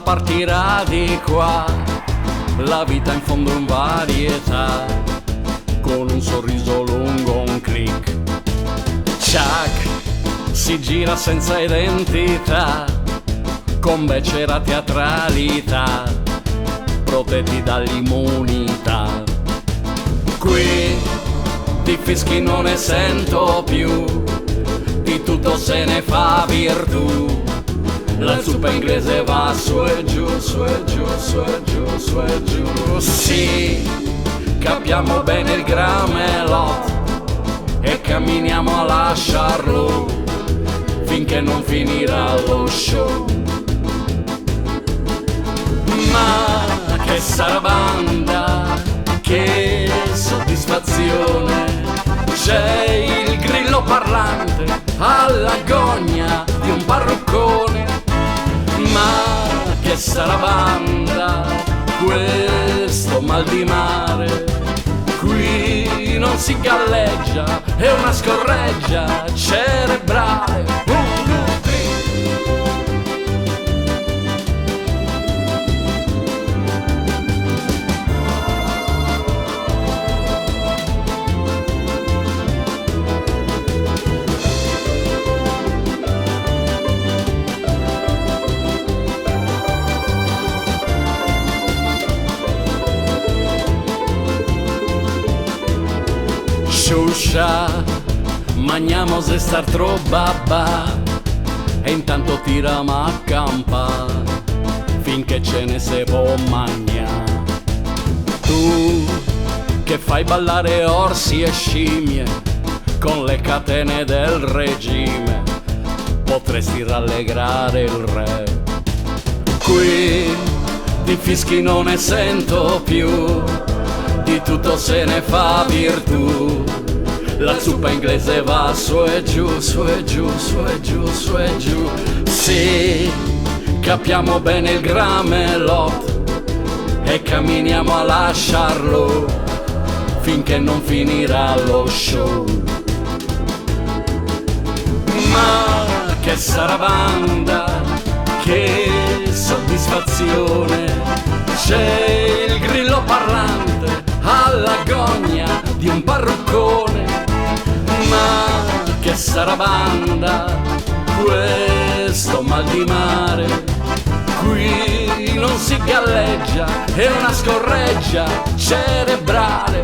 partirà di qua, la vita in fondo in varietà, con un sorriso lungo, un click. Chuck si gira senza identità, con becera teatralità, protetti dall'immunità. Qui di fischi non ne sento più, di tutto se ne fa virtù. La zuppa inglese va su e giù, su e giù, su e giù, su e giù. Sì, capiamo bene il Gramelot e camminiamo a lasciarlo finché non finirà lo show. Ma che sarabanda, che soddisfazione, c'è il grillo parlante alla gogna di un parruccone. Ma che sarabanda, questo mal di mare, qui non si galleggia, è una scorreggia cerebrale. 1, 2, 3. Sciuscia, magniamo se star tro babba e intanto tiriamo a campa finché ce ne se può magna. Tu che fai ballare orsi e scimmie con le catene del regime, potresti rallegrare il re. Qui di fischi non ne sento più, di tutto se ne fa virtù. La zuppa inglese va su e giù, su e giù, su e giù, su e giù. Sì, capiamo bene il Gramelot e camminiamo a lasciarlo finché non finirà lo show. Ma che sarabanda, che soddisfazione, c'è il grillo parlante alla gogna di un parruccone. Ma che sarabanda, questo mal di mare, qui non si galleggia, è una scorreggia cerebrale.